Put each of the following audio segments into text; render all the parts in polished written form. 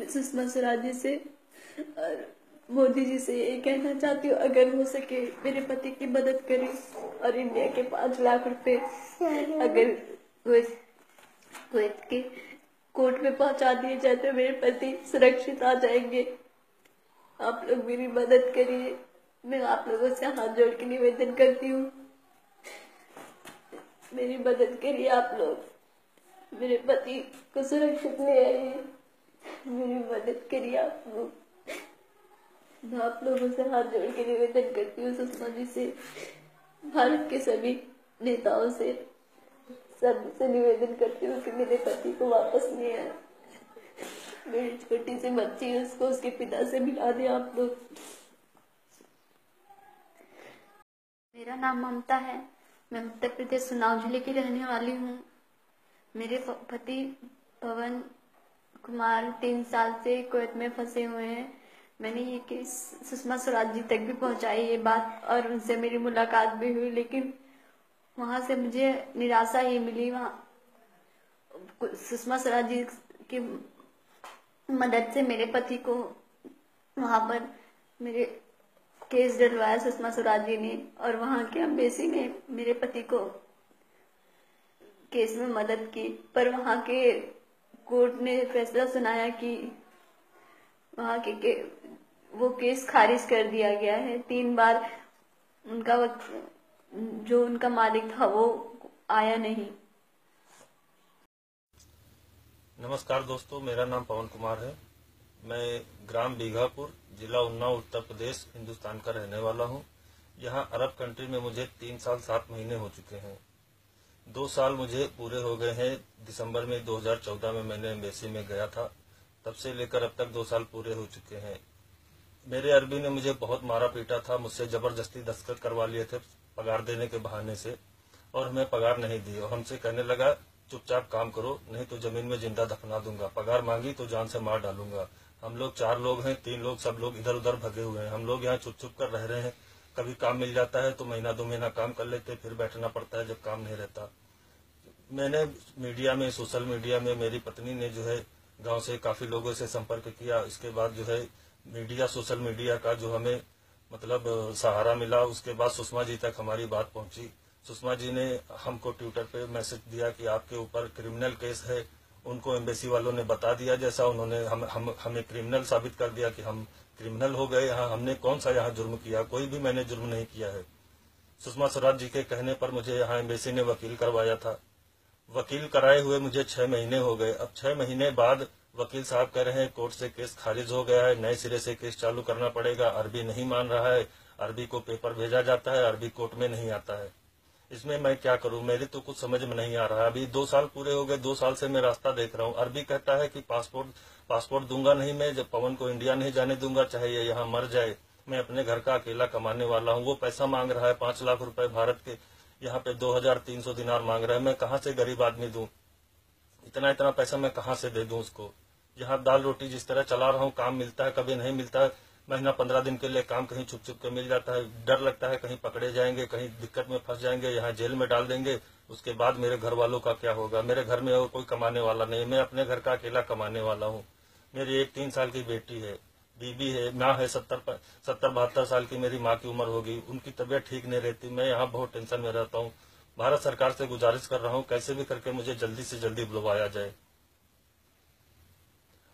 सुषमा स्वराज जी से और मोदी जी से ये कहना चाहती हूँ, अगर हो सके मेरे पति की मदद करें और इंडिया के 5 लाख रुपए अगर कुवैत के कोर्ट में पहुंचा दिए जाए तो मेरे पति सुरक्षित आ जाएंगे। आप लोग मेरी मदद करिए। मैं आप लोगों से हाथ जोड़ के निवेदन करती हूँ, मेरी मदद करिए आप लोग। मेरे पति को सुरक्षित ले आइए, मेरी मदद करिए आप लोग। मैं आप लोगों से हाथ जोड़ के निवेदन करती हूँ, सुषमा जी से, भारत के सभी नेताओं से, सबसे निवेदन करती हूँ कि मेरे पति को वापस ले आए। मेरी छोटी सी बच्ची है, उसको उसके पिता से मिला दे आप लोग। मेरा नाम ममता है। मैं उत्तर प्रदेश उन्नाव जिले की रहने वाली हूँ। मेरे पति पवन कुमार 3 साल से कुवैत में फंसे हुए हैं। मैंने ये केस सुषमा स्वराज जी तक भी पहुंचाई ये बात, और उनसे मेरी मुलाकात भी हुई, लेकिन वहां से मुझे निराशा ही मिली। वहाँ सुषमा स्वराज जी की मदद से मेरे पति को वहां पर मेरे केस डलवाया सुषमा स्वराज जी ने, और वहां के एम्बेसी ने मेरे पति को केस में मदद की। पर वहां के कोर्ट ने फैसला सुनाया कि वहां के वो केस खारिज कर दिया गया है। 3 बार उनका जो उनका मालिक था वो आया नहीं। नमस्कार दोस्तों, मेरा नाम पवन कुमार है। मैं ग्राम बीघापुर, जिला उन्नाव, उत्तर प्रदेश, हिंदुस्तान का रहने वाला हूं। यहां अरब कंट्री में मुझे 3 साल 7 महीने हो चुके हैं। 2 साल मुझे पूरे हो गए हैं। दिसंबर में 2014 में मैंने एम्बेसी में गया था, तब से लेकर अब तक 2 साल पूरे हो चुके हैं। मेरे अरबी ने मुझे बहुत मारा पीटा था, मुझसे जबरदस्ती दस्तखत करवा लिए थे पगार देने के बहाने से, और हमें पगार नहीं दी और हमसे कहने लगा चुपचाप काम करो, नहीं तो जमीन में जिंदा दफना दूंगा। पगार मांगी तो जान से मार डालूंगा। हम लोग 4 लोग हैं, 3 लोग सब लोग इधर उधर भगे हुए हैं। हम लोग यहाँ छुप छुप कर रह रहे हैं। कभी काम मिल जाता है तो महीना 2 महीना काम कर लेते, फिर बैठना पड़ता है जब काम नहीं रहता। मैंने मीडिया में, सोशल मीडिया में, मेरी पत्नी ने जो है गांव से काफी लोगों से संपर्क किया। इसके बाद जो है मीडिया, सोशल मीडिया का जो हमें मतलब सहारा मिला, उसके बाद सुषमा जी तक हमारी बात पहुंची। सुषमा जी ने हमको ट्विटर पे मैसेज दिया कि आपके ऊपर क्रिमिनल केस है। उनको एम्बेसी वालों ने बता दिया, जैसा उन्होंने हमें क्रिमिनल साबित कर दिया कि हम क्रिमिनल हो गए। यहाँ हमने कौन सा यहाँ जुर्म किया? कोई भी मैंने जुर्म नहीं किया है। सुषमा स्वराज जी के कहने पर मुझे यहाँ एम्बेसी ने वकील करवाया था। वकील कराए हुए मुझे 6 महीने हो गए। अब 6 महीने बाद वकील साहब कह रहे हैं कोर्ट से केस खारिज हो गया है, नए सिरे से केस चालू करना पड़ेगा। अरबी नहीं मान रहा है, अरबी को पेपर भेजा जाता है, अरबी कोर्ट में नहीं आता है। इसमें मैं क्या करूं? मेरी तो कुछ समझ में नहीं आ रहा है। अभी 2 साल पूरे हो गए, 2 साल से मैं रास्ता देख रहा हूं। अरबी कहता है कि पासपोर्ट दूंगा नहीं मैं, जब पवन को इंडिया नहीं जाने दूंगा, चाहे ये यहाँ मर जाए। मैं अपने घर का अकेला कमाने वाला हूँ। वो पैसा मांग रहा है 5 लाख रुपए भारत के, यहाँ पे 2300 दिनार मांग रहा है। मैं कहाँ से गरीब आदमी दूं? इतना पैसा मैं कहाँ से दे दूं उसको? यहाँ दाल रोटी जिस तरह चला रहा हूँ, काम मिलता है, कभी नहीं मिलता है। महीना 15 दिन के लिए काम कहीं छुप छुप के मिल जाता है। डर लगता है कहीं पकड़े जाएंगे, कहीं दिक्कत में फंस जाएंगे, यहाँ जेल में डाल देंगे। उसके बाद मेरे घर वालों का क्या होगा? मेरे घर में और कोई कमाने वाला नहीं, मैं अपने घर का अकेला कमाने वाला हूँ। मेरी एक 3 साल की बेटी है, बीबी है, माँ है, 70-72 साल की मेरी माँ की उम्र होगी। उनकी तबीयत ठीक नहीं रहती। मैं यहाँ बहुत टेंशन में रहता हूँ। भारत सरकार से गुजारिश कर रहा हूँ, कैसे भी करके मुझे जल्दी से जल्दी बुलवाया जाए।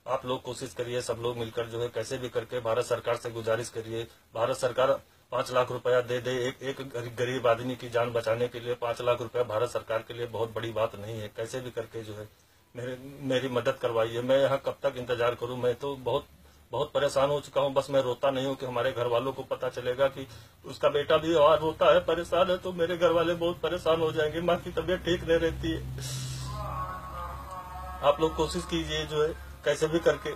आप लोग कोशिश करिए, सब लोग मिलकर जो है कैसे भी करके भारत सरकार से गुजारिश करिए। भारत सरकार 5 लाख रुपया दे दे। एक गरीब आदमी की जान बचाने के लिए 5 लाख रुपया भारत सरकार के लिए बहुत बड़ी बात नहीं है। कैसे भी करके जो है मेरी मदद करवाइए। मैं यहाँ कब तक इंतजार करूँ? मैं तो बहुत परेशान हो चुका हूँ। बस मैं रोता नहीं हूँ कि हमारे घर वालों को पता चलेगा कि उसका बेटा भी और रोता है, परेशान है, तो मेरे घर वाले बहुत परेशान हो जाएंगे। माँ की तबीयत ठीक नहीं रहती है। आप लोग कोशिश कीजिए जो है कैसे भी करके